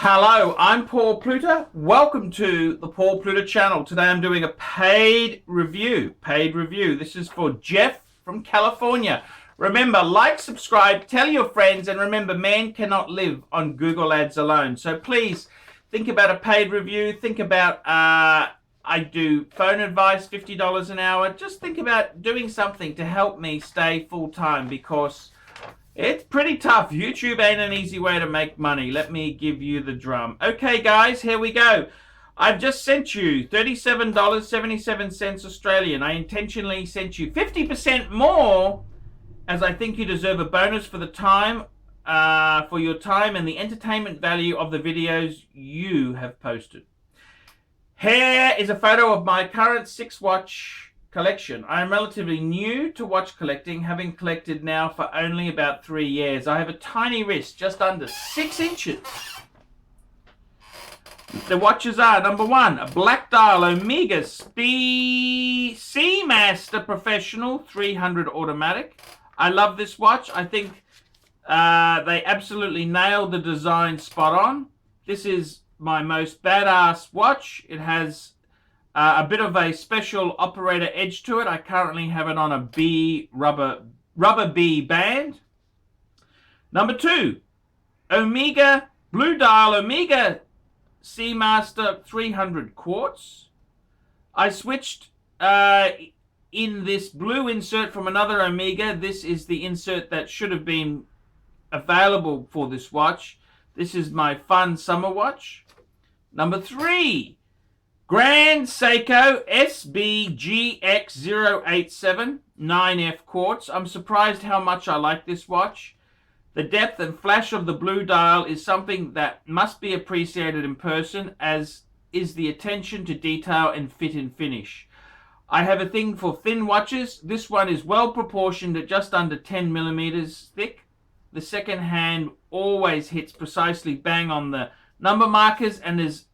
Hello, I'm Paul Pluta. Welcome to the Paul Pluta channel. Today I'm doing a paid review. This is for Jeff from California. Remember, like, subscribe, tell your friends, and remember, man cannot live on Google Ads alone. So please think about a paid review. Think about, I do phone advice, $50 an hour. Just think about doing something to help me stay full-time because it's pretty tough. YouTube ain't an easy way to make money. Let me give you the drum. Okay, guys, here we go. I've just sent you $37.77 Australian. I intentionally sent you 50% more as I think you deserve a bonus for the time, for your time and the entertainment value of the videos you have posted. Here is a photo of my current 6-watch collection. I am relatively new to watch collecting, having collected now for only about 3 years. I have a tiny wrist, just under 6 inches. The watches are, number 1, a black dial Omega Seamaster Professional 300 automatic. I love this watch. I think they absolutely nailed the design spot on. This is my most badass watch. It has a bit of a special operator edge to it. I currently have it on a rubber B band. Number 2, Omega Blue Dial Omega Seamaster 300 quartz. I switched in this blue insert from another Omega. This is the insert that should have been available for this watch. This is my fun summer watch. Number 3, Grande Seiko SBGX087 9F quartz. I'm surprised how much I like this watch. The depth and flash of the blue dial is something that must be appreciated in person, as is the attention to detail and fit and finish. I have a thing for thin watches. This one is well proportioned at just under 10 millimeters thick. The second hand always hits precisely bang on the number markers and is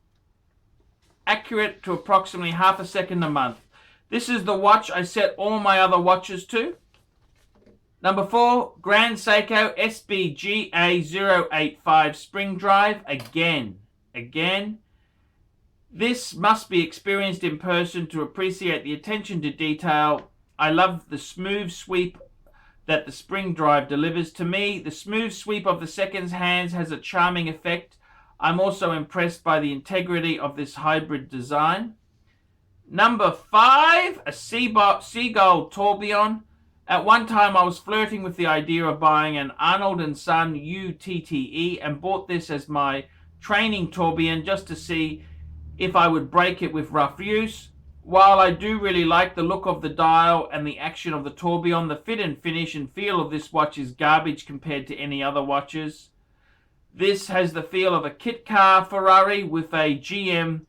accurate to approximately half a second a month. This is the watch I set all my other watches to. Number 4, Grande Seiko SBGA085 spring drive. Again. This must be experienced in person to appreciate the attention to detail. I love the smooth sweep that the spring drive delivers. To me, the smooth sweep of the second hands has a charming effect. I'm also impressed by the integrity of this hybrid design. Number 5, a Seagull tourbillon. At one time, I was flirting with the idea of buying an Arnold & Son UTTE and bought this as my training tourbillon just to see if I would break it with rough use. While I do really like the look of the dial and the action of the tourbillon, the fit and finish and feel of this watch is garbage compared to any other watches. This has the feel of a kit car Ferrari with a GM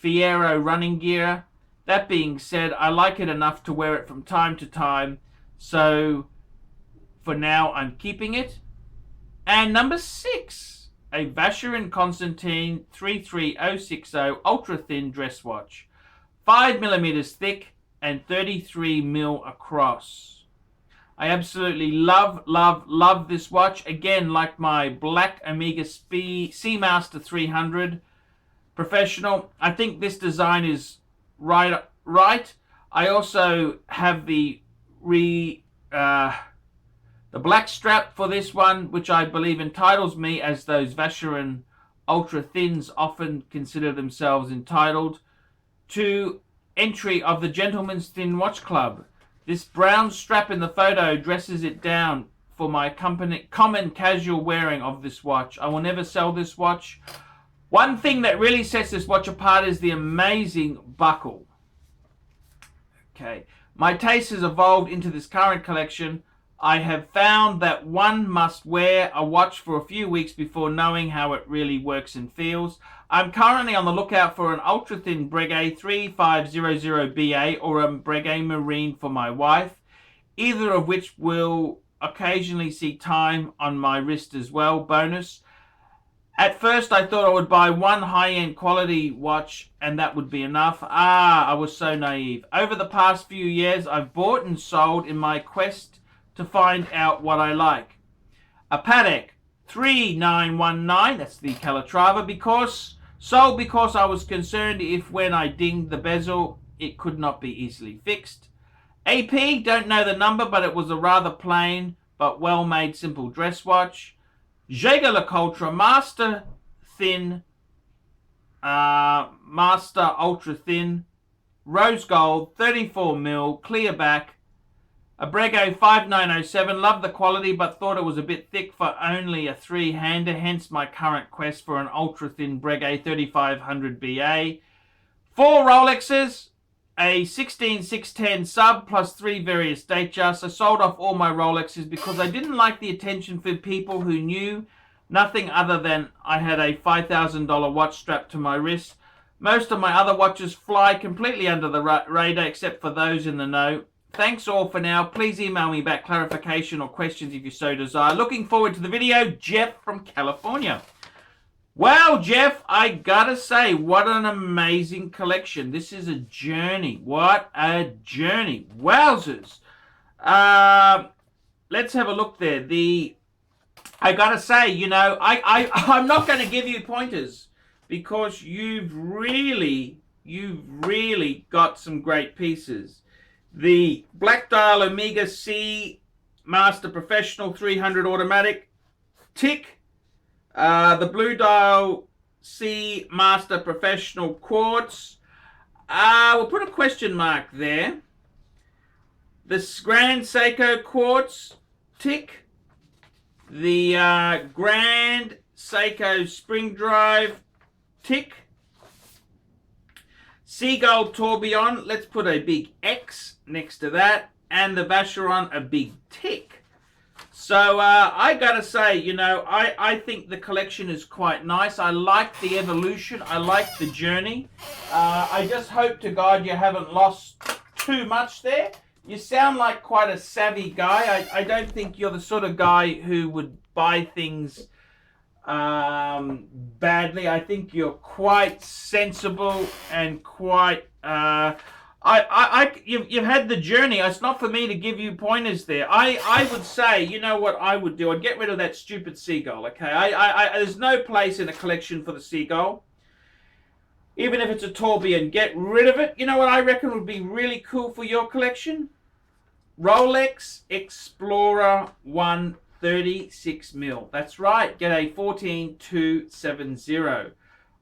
Fiero running gear. That being said, I like it enough to wear it from time to time, so for now I'm keeping it. And number 6, a Vacheron Constantin 33060 ultra thin dress watch, 5 millimeters thick and 33 mil across. I absolutely love this watch. Again, like my black Omega Seamaster 300 Professional. I think this design is right. I also have the black strap for this one, which I believe entitles me, as those Vacheron ultra thins often consider themselves entitled, to entry of the Gentleman's Thin Watch Club. This brown strap in the photo dresses it down for my common casual wearing of this watch. I will never sell this watch. One thing that really sets this watch apart is the amazing buckle. Okay, my taste has evolved into this current collection. I have found that one must wear a watch for a few weeks before knowing how it really works and feels. I'm currently on the lookout for an ultra-thin Breguet 3500BA or a Breguet Marine for my wife, either of which will occasionally see time on my wrist as well. Bonus. At first I thought I would buy one high-end quality watch and that would be enough. I was so naive. Over the past few years I've bought and sold in my quest to find out what I like. A Patek 3919. That's the Calatrava, sold because I was concerned if when I dinged the bezel, it could not be easily fixed. AP, don't know the number, but it was a rather plain but well-made simple dress watch. Jaeger-LeCoultre Master Thin, Master Ultra Thin, rose gold, 34mm, clear back. A Breguet 5907, loved the quality but thought it was a bit thick for only a 3-hander, hence my current quest for an ultra-thin Breguet 3500 BA. 4 Rolexes, a 16610 sub plus 3 various date justs. I sold off all my Rolexes because I didn't like the attention for people who knew nothing other than I had a $5,000 watch strapped to my wrist. Most of my other watches fly completely under the radar except for those in the know. Thanks all for now. Please email me back clarification or questions if you so desire. Looking forward to the video. Jeff from California. Well, Jeff, I gotta say, what an amazing collection. This is a journey. What a journey. Wowzers. Let's have a look there. I gotta say, you know, I'm not going to give you pointers because you've really got some great pieces. The Black Dial Omega C Master Professional 300 automatic, tick. The Blue Dial C Master Professional quartz. We'll put a question mark there. The Grande Seiko quartz, tick. The Grande Seiko spring drive, tick. Seagull tourbillon, let's put a big X next to that, and the Vacheron a big tick. So I gotta say, you know, I think the collection is quite nice. I like the evolution, I like the journey. I just hope to God you haven't lost too much there. You sound like quite a savvy guy. I don't think you're the sort of guy who would buy things badly. I think you're quite sensible and quite you've had the journey. It's not for me to give you pointers there. I would say, you know what I would do? I'd get rid of that stupid seagull, okay? There's no place in a collection for the seagull. Even if it's a tourbillon, get rid of it. You know what I reckon would be really cool for your collection? Rolex Explorer 1 36mm. That's right. Get a 14270.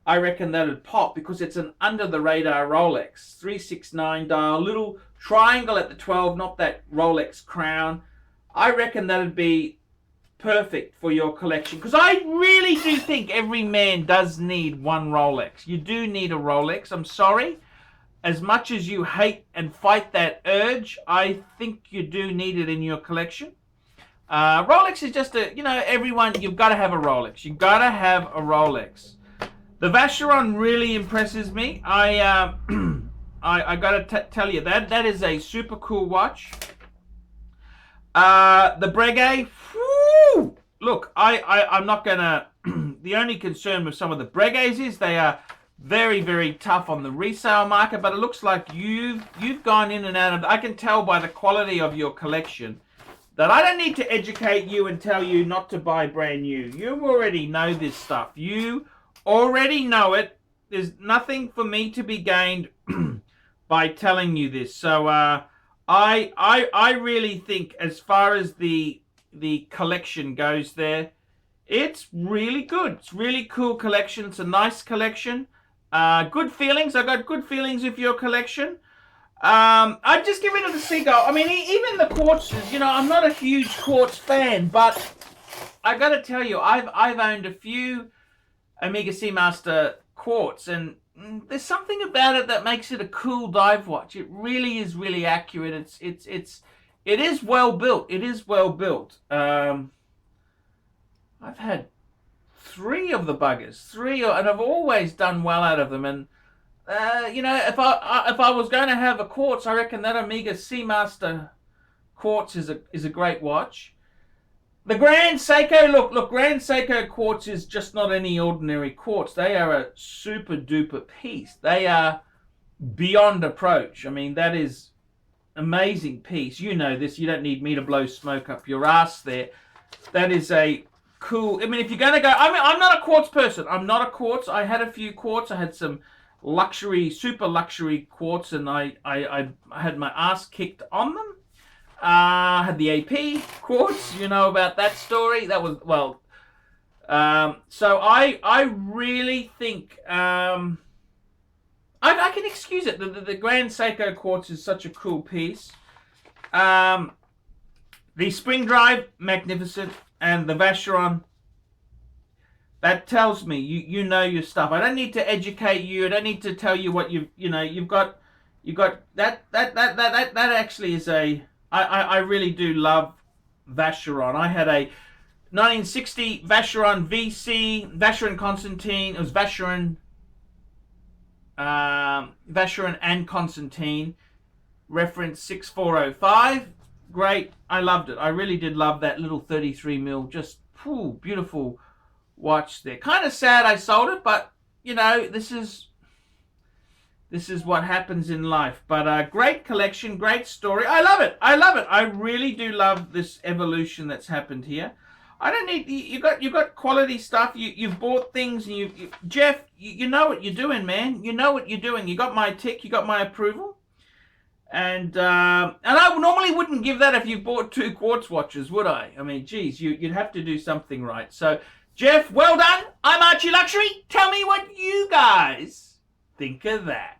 I reckon that'd pop because it's an under-the-radar Rolex. 369 dial, little triangle at the 12, not that Rolex crown. I reckon that'd be perfect for your collection because I really do think every man does need one Rolex. You do need a Rolex. I'm sorry. As much as you hate and fight that urge, I think you do need it in your collection. Rolex is just a, you know, everyone, you've got to have a Rolex. You've got to have a Rolex. The Vacheron really impresses me. I got to tell you, that is a super cool watch. The Breguet, whew, look, I'm not going to, the only concern with some of the Breguets is they are very, very tough on the resale market, but it looks like you've gone in and out of, I can tell by the quality of your collection that I don't need to educate you and tell you not to buy brand new. You already know this stuff. You already know it. There's nothing for me to be gained by telling you this. So I really think as far as the collection goes there, it's really good. It's really cool collection. It's a nice collection. Good feelings. I got good feelings with your collection. I'd just get rid of the seagull. I mean, even the quartzes, you know, I'm not a huge quartz fan, but I got to tell you, I've owned a few Omega Seamaster quartz, and there's something about it that makes it a cool dive watch. It really is really accurate. It is well built. It is well built. I've had 3 of the buggers, and I've always done well out of them. And you know, if I was going to have a quartz, I reckon that Omega Seamaster quartz is a great watch. The Grande Seiko, look, Grande Seiko quartz is just not any ordinary quartz. They are a super duper piece. They are beyond approach. I mean, that is amazing piece. You know this. You don't need me to blow smoke up your ass there. That is a cool. I mean, if you're going to go, I mean, I'm not a quartz person. I'm not a quartz. I had a few quartz. I had some luxury, super luxury quartz, and I had my ass kicked on them. I had the AP quartz. You know about that story. That was, well, so I really think I can excuse it. The Grande Seiko quartz is such a cool piece. The spring drive, magnificent, and the Vacheron, that tells me you know your stuff. I don't need to educate you. I don't need to tell you what you've got that actually is a I really do love Vacheron. I had a 1960 Vacheron VC, Vacheron Constantin. It was Vacheron and Constantin, reference 6405. Great. I loved it. I really did love that little 33mm. Just beautiful watch there. Kind of sad I sold it, but you know, this is what happens in life. But great collection, great story. I love it. I love it. I really do love this evolution that's happened here. I don't need you got quality stuff. You've bought things, and Jeff, you know what you're doing, man. You know what you're doing. You got my tick. You got my approval. And I normally wouldn't give that if you bought 2 quartz watches, would I? I mean, geez, you'd have to do something right. So, Jeff, well done. I'm Archie Luxury. Tell me what you guys think of that.